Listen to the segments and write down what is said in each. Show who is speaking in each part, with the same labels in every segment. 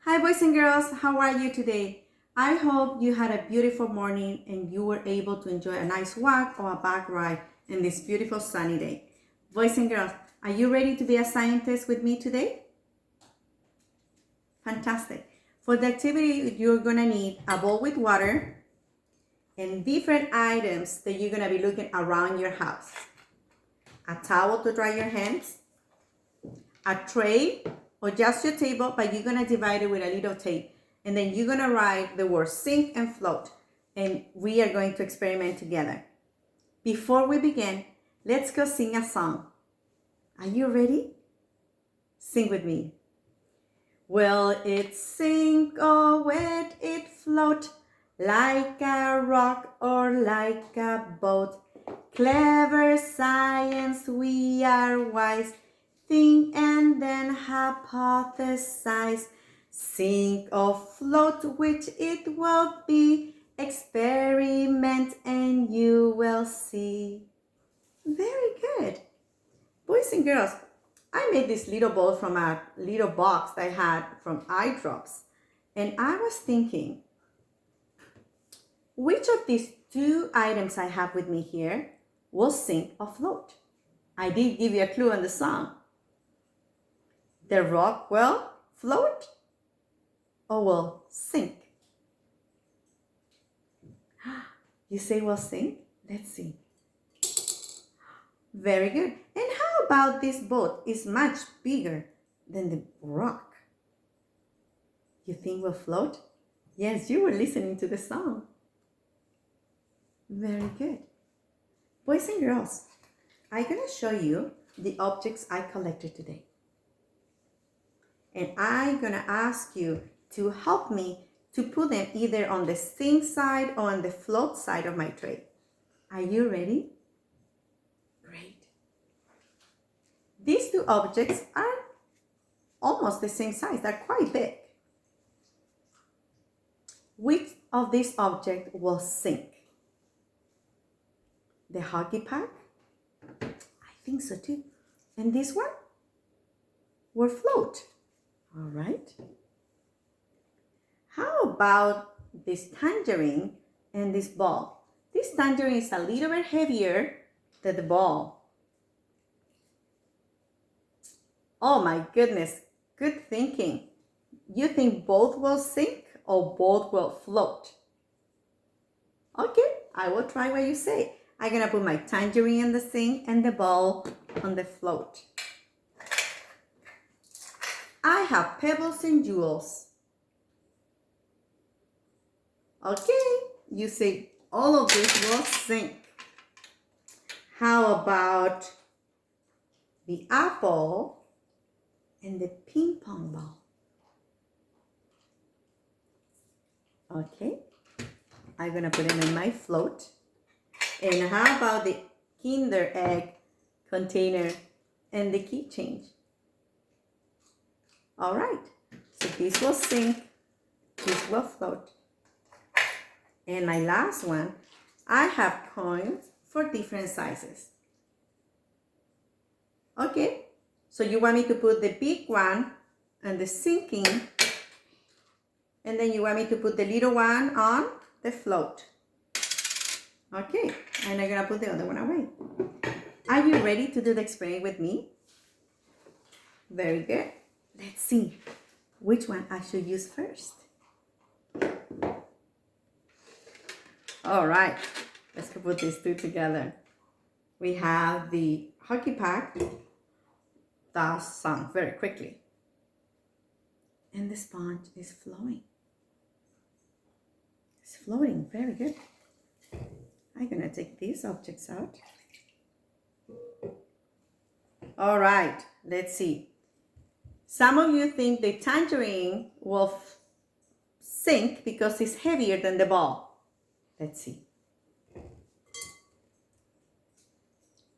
Speaker 1: Hi boys and girls, how are you today? I hope you had a beautiful morning and you were able to enjoy a nice walk or a bike ride in this beautiful sunny day. Boys and girls, are you ready to be a scientist with me today? Fantastic. For the activity, you're gonna need a bowl with water and different items that you're gonna be looking around your house. A towel to dry your hands, a tray or just your table, but you're gonna divide it with a little tape. And then you're gonna write the word sink and float. And we are going to experiment together. Before we begin, let's go sing a song. Are you ready? Sing with me. Will it sink or will it float? Like a rock or like a boat? Clever science, we are wise. Think and then hypothesize. Sink or float, which it will be. Experiment and you will see. Very good. Boys and girls, I made this little bowl from a little box that I had from eye drops. And I was thinking, which of these two items I have with me here will sink or float? I did give you a clue in the song. The rock will float or will sink? You say will sink? Let's see. Very good. And how about this boat is much bigger than the rock? You think will float? Yes, you were listening to the song. Very good. Boys and girls, I'm going to show you the objects I collected today. And I'm going to ask you to help me to put them either on the sink side or on the float side of my tray. Are you ready? Great. These two objects are almost the same size. They're quite big. Which of these objects will sink? The hockey puck? I think so too. And this one will float. All right. How about this tangerine and this ball? This tangerine is a little bit heavier than the ball. Oh my goodness, good thinking. You think both will sink or both will float? Okay, I will try what you say. I'm gonna put my tangerine in the sink and the ball on the float. I have pebbles and jewels. Okay, you say all of this will sink. How about the apple and the ping pong ball? Okay, I'm gonna put it in my float. And how about the Kinder Egg container and the keychain? All right, so this will sink, this will float. And my last one, I have coins for different sizes. Okay, so you want me to put the big one on the sinking, and then you want me to put the little one on the float. Okay, and I'm gonna put the other one away. Are you ready to do the experiment with me? Very good. Let's see which one I should use first. All right, let's put these two together. We have the hockey puck that sunk very quickly. And the sponge is flowing. It's floating, very good. I'm gonna take these objects out. All right, let's see. Some of you think the tangerine will sink because it's heavier than the ball. Let's see.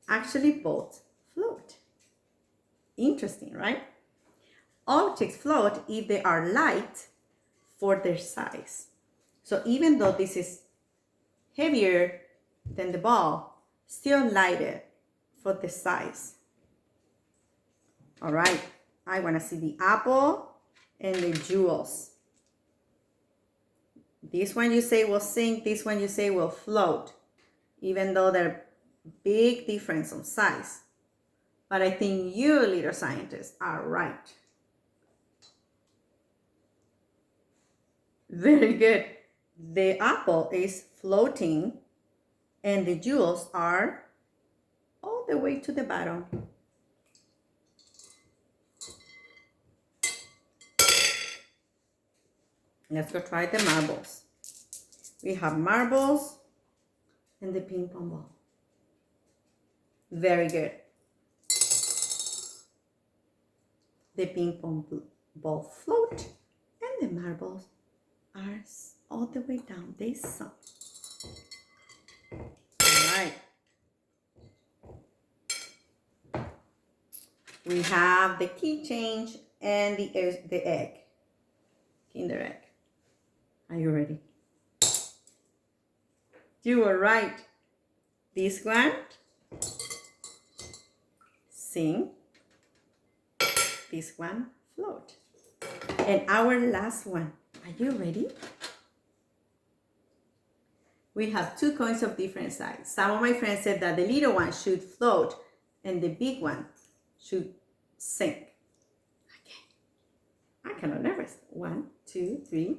Speaker 1: Actually, both float. Interesting, right? Objects float if they are light for their size. So even though this is heavier than the ball, still lighter for the size. All right, I want to see the apple and the jewels. This one you say will sink, this one you say will float, even though they're big difference on size. But I think you, little scientists, are right. Very good. The apple is floating and the jewels are all the way to the bottom. Let's go try the marbles. We have marbles and the ping pong ball. Very good. The ping pong ball float and the marbles are all the way down. They sunk. All right. We have the key change and the egg. Kinder egg. Are you ready? You were right. This one, sing. This one, float. And our last one. Are you ready? We have 2 coins of different size. Some of my friends said that the little one should float and the big one should sink. Okay. I cannot never. 1, 2, 3.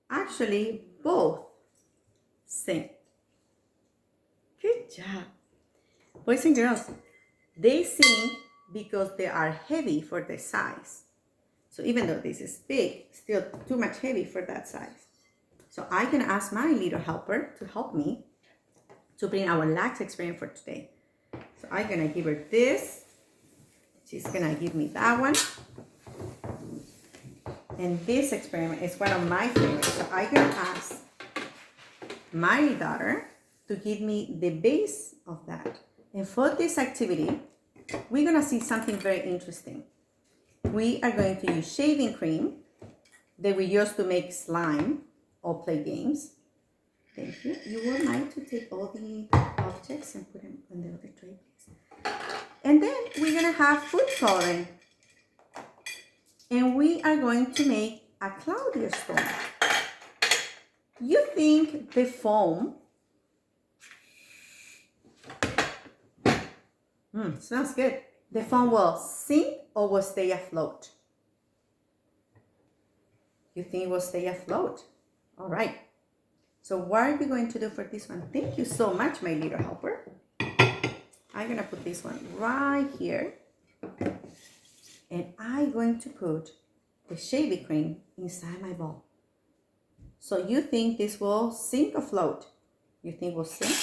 Speaker 1: Actually, both sink. Good job. Boys and girls, they sink because they are heavy for their size. So even though this is big, still too much heavy for that size. So I'm gonna ask my little helper to help me to bring our last experiment for today. So I'm gonna give her this. She's gonna give me that one. And this experiment is one of my favorites. So I'm gonna ask my daughter to give me the base of that. And for this activity, we're gonna see something very interesting. We are going to use shaving cream that we use to make slime or play games. Thank you. You would like to take all the objects and put them on the other tray, please. And then we're gonna have food coloring. And we are going to make a cloudier storm. You think the foam, smells good. The foam will sink or will stay afloat? You think it will stay afloat? All right. So what are we going to do for this one? Thank you so much, my little helper. I'm gonna put this one right here. And I'm going to put the shaving cream inside my bowl. So you think this will sink or float? You think it will sink?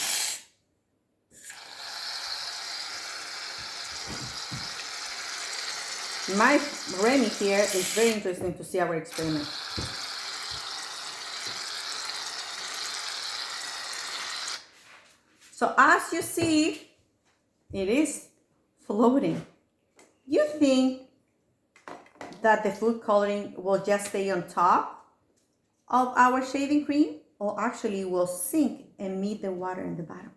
Speaker 1: My Remy here is very interesting to see our experiment. So as you see, it is floating. You think that the food coloring will just stay on top of our shaving cream or actually will sink and meet the water in the bottom?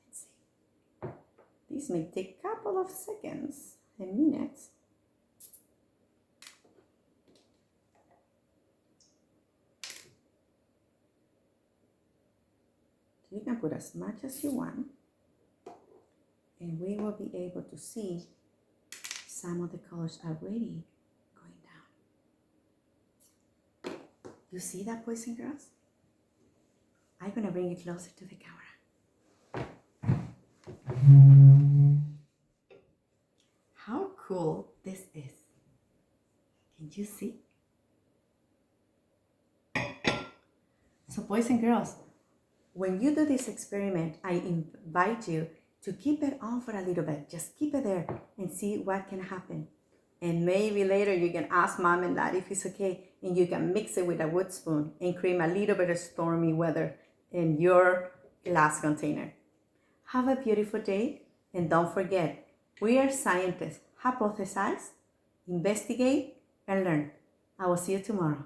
Speaker 1: Let's see. This may take a couple of seconds and minutes. You can put as much as you want, and we will be able to see some of the colors already going down. You see that, boys and girls? I'm gonna bring it closer to the camera. How cool this is. Can you see? So boys and girls, when you do this experiment, I invite you to keep it on for a little bit. Just keep it there and see what can happen. And maybe later you can ask mom and dad if it's okay, and you can mix it with a wood spoon and create a little bit of stormy weather in your glass container. Have a beautiful day, and don't forget, we are scientists. Hypothesize, investigate, and learn. I will see you tomorrow.